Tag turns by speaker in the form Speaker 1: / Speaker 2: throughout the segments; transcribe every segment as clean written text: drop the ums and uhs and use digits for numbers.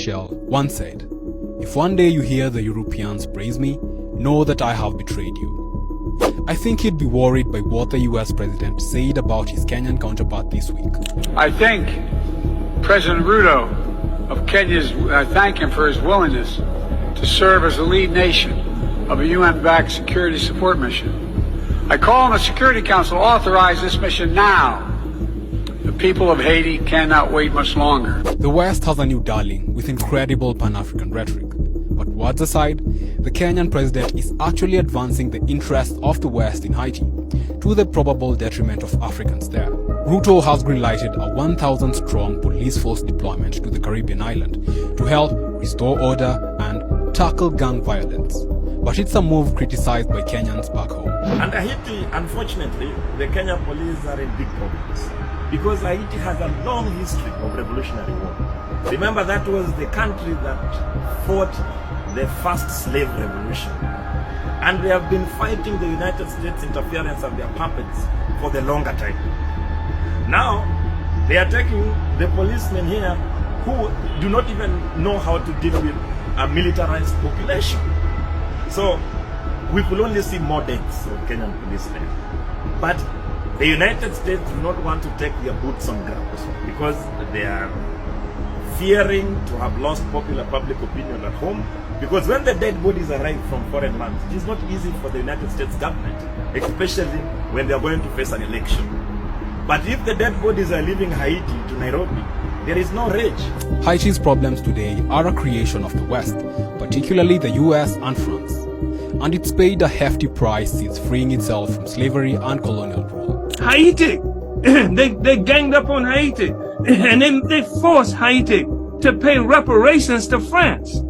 Speaker 1: Michel once said, "If one day you hear the Europeans praise me, know that I have betrayed you." I think he'd be worried by what the US president said about his Kenyan counterpart this week.
Speaker 2: I thank President Ruto of Kenya. I thank him for his willingness to serve as the lead nation of a UN-backed security support mission. I call on the Security Council to authorize this mission now. The people of Haiti cannot wait much longer.
Speaker 1: The West has a new darling with incredible Pan-African rhetoric. But words aside, the Kenyan president is actually advancing the interests of the West in Haiti, to the probable detriment of Africans there. Ruto has green-lighted a 1,000-strong police force deployment to the Caribbean island to help restore order and tackle gang violence. But it's a move criticized by Kenyans back home.
Speaker 3: And Haiti, unfortunately, the Kenyan police are in big problems because Haiti has a long history of revolutionary war. Remember, that was the country that fought the first slave revolution. And they have been fighting the United States interference and their puppets for the longer time. Now, they are taking the policemen here who do not even know how to deal with a militarized population. So, we could only see more deaths of Kenyan policemen. But the United States do not want to take their boots on ground because they are fearing to have lost popular public opinion at home. Because when the dead bodies arrive from foreign lands, it is not easy for the United States government, especially when they are going to face an election. But if the dead bodies are leaving Haiti to Nairobi, there is no rage.
Speaker 1: Haiti's problems today are a creation of the West, particularly the US and France. And it's paid a hefty price since freeing itself from slavery and colonial rule.
Speaker 4: Haiti, they ganged up on Haiti, and they forced Haiti to pay reparations to France.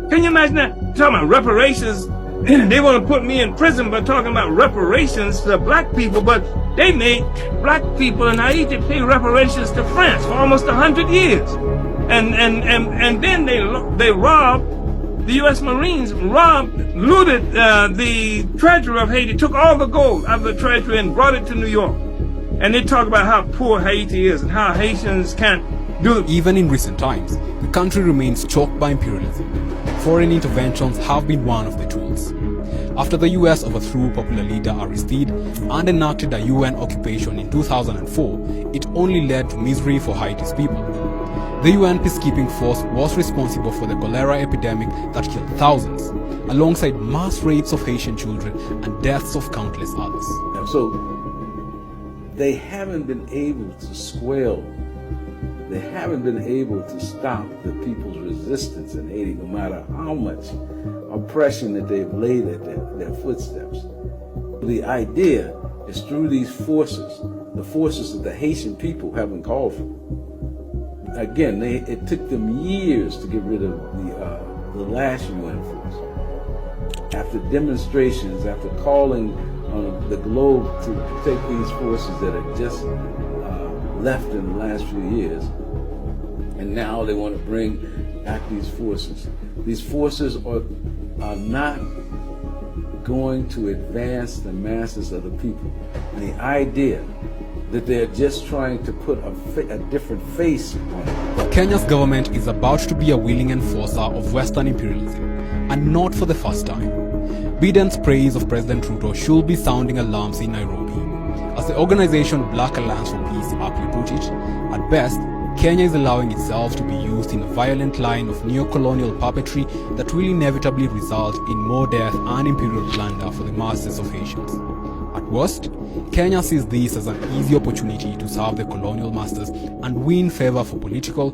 Speaker 4: Can you imagine that? Talking about reparations, they want to put me in prison by talking about reparations to black people, but they made black people in Haiti pay reparations to France for almost 100 years. And then they robbed, the U.S. Marines looted the treasury of Haiti, took all the gold out of the treasury and brought it to New York. And they talk about how poor Haiti is and how Haitians can't do it.
Speaker 1: Even in recent times, the country remains choked by imperialism. Foreign interventions have been one of the tools. After the US overthrew popular leader Aristide and enacted a UN occupation in 2004, it only led to misery for Haiti's people. The UN peacekeeping force was responsible for the cholera epidemic that killed thousands, alongside mass rapes of Haitian children and deaths of countless others.
Speaker 5: So they haven't been able to swell. They haven't been able to stop the people's resistance in Haiti, no matter how much oppression that they've laid at their footsteps. The idea is through these forces, the forces that the Haitian people haven't called for. Again, it took them years to get rid of the last UN force. After demonstrations, after calling on the globe to take these forces that had just left in the last few years, and now they want to bring back these forces. These forces are not going to advance the masses of the people. And the idea that they're just trying to put a different face on it.
Speaker 1: Kenya's government is about to be a willing enforcer of Western imperialism, and not for the first time. Biden's praise of President Ruto should be sounding alarms in Nairobi. As the organization Black Alliance for Peace aptly put it, at best, Kenya is allowing itself to be used in a violent line of neo-colonial puppetry that will inevitably result in more death and imperial plunder for the masses of Haitians. At worst, Kenya sees this as an easy opportunity to serve the colonial masters and win favor for political